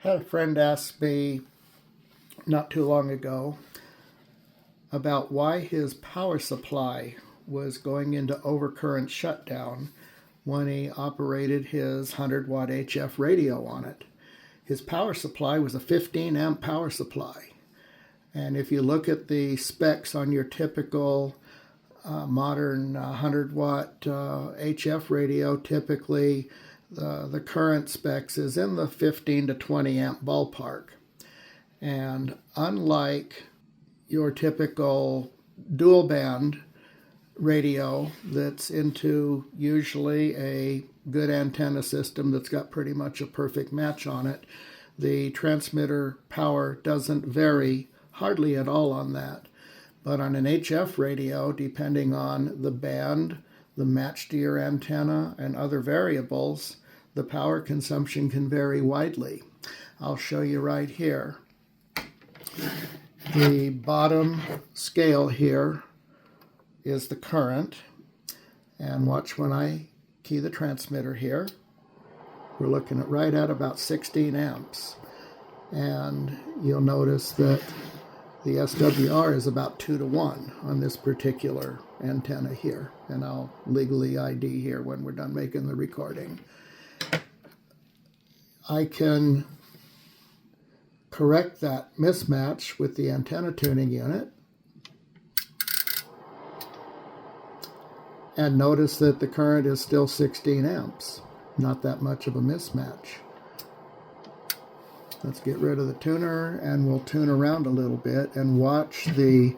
Had a friend ask me not too long ago about why his power supply was going into overcurrent shutdown when he operated his 100-watt HF radio on it. His power supply was a 15 amp power supply. And if you look at the specs on your typical modern 100-watt HF radio, typically the current specs is in the 15 to 20 amp ballpark. And unlike your typical dual band radio that's into usually a good antenna system that's got pretty much a perfect match on it, the transmitter power doesn't vary hardly at all on that. But on an HF radio, depending on the band, the match to your antenna, and other variables, the power consumption can vary widely. I'll show you right here. The bottom scale here is the current. And watch when I key the transmitter here. We're looking at right at about 16 amps. And you'll notice that the SWR is about 2 to 1 on this particular antenna here. And I'll legally ID here when we're done making the recording. I can correct that mismatch with the antenna tuning unit. And notice that the current is still 16 amps. Not that much of a mismatch. Let's get rid of the tuner and we'll tune around a little bit and watch the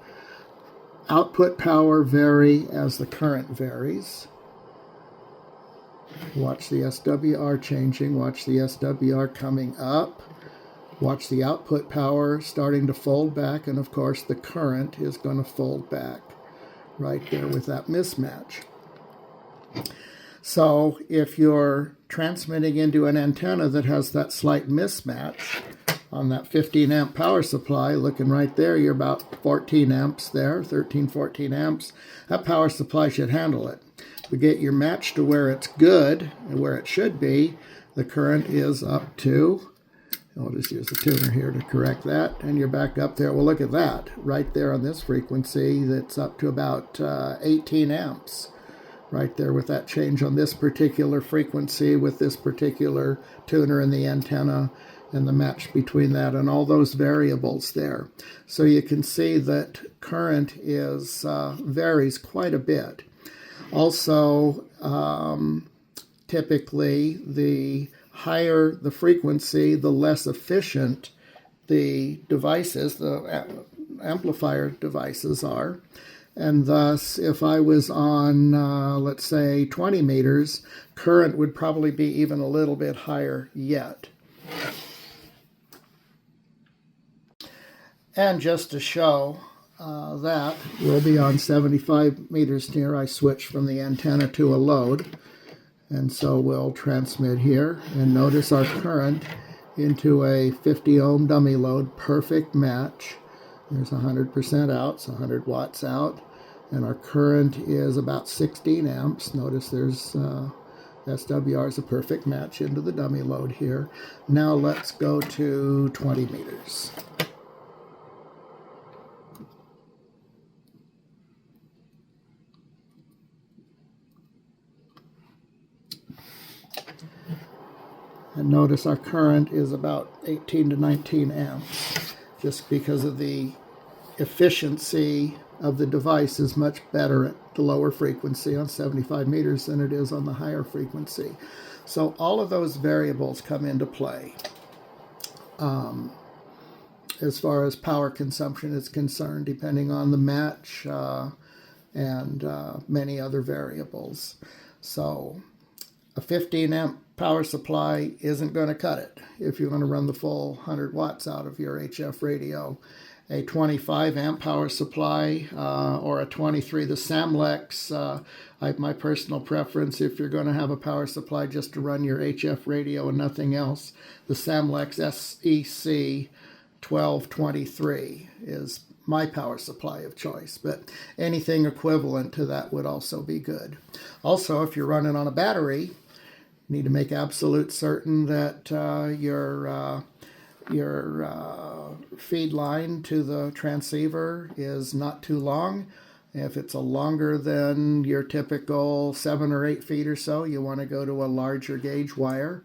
output power vary as the current varies. Watch the SWR changing, watch the SWR coming up, watch the output power starting to fold back, and of course the current is going to fold back right there with that mismatch. So if you're transmitting into an antenna that has that slight mismatch on that 15 amp power supply, looking right there, you're about 14 amps there, 13, 14 amps. That power supply should handle it. We get your match to where it's good and where it should be. The current is up to, I'll just use the tuner here to correct that, and you're back up there. Well, look at that. Right there on this frequency, that's up to about 18 amps. Right there with that change on this particular frequency with this particular tuner and the antenna and the match between that and all those variables there. So you can see that current is varies quite a bit. Also, typically the higher the frequency, the less efficient the devices, the amplifier devices are. And thus, if I was on, let's say, 20 meters, current would probably be even a little bit higher yet. And just to show that, we'll be on 75 meters here. I switched from the antenna to a load. And so we'll transmit here. And notice our current into a 50 ohm dummy load, perfect match. There's 100% out, so 100 watts out. And our current is about 16 amps. Notice there's SWR is a perfect match into the dummy load here. Now let's go to 20 meters. And notice our current is about 18 to 19 amps, just because of the efficiency of the device is much better at the lower frequency on 75 meters than it is on the higher frequency. So all of those variables come into play as far as power consumption is concerned, depending on the match and many other variables. So a 15 amp power supply isn't going to cut it if you're going to run the full 100 watts out of your HF radio. A 25 amp power supply or a 23, the Samlex, my personal preference, if you're going to have a power supply just to run your HF radio and nothing else, the Samlex SEC 1223 is my power supply of choice, but anything equivalent to that would also be good. Also, if you're running on a battery, you need to make absolute certain that your your feed line to the transceiver is not too long. If it's a longer than your typical 7 or 8 feet or so, you want to go to a larger gauge wire.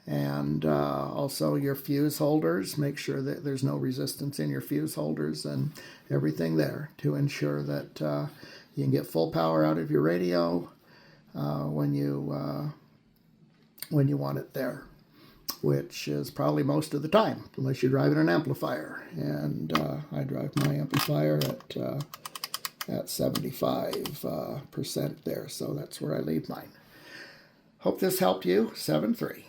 And also your fuse holders, make sure that there's no resistance in your fuse holders and everything there to ensure that you can get full power out of your radio when you want it there, which is probably most of the time, unless you're driving an amplifier. And I drive my amplifier at 75% there, so that's where I leave mine. Hope this helped you. 7-3.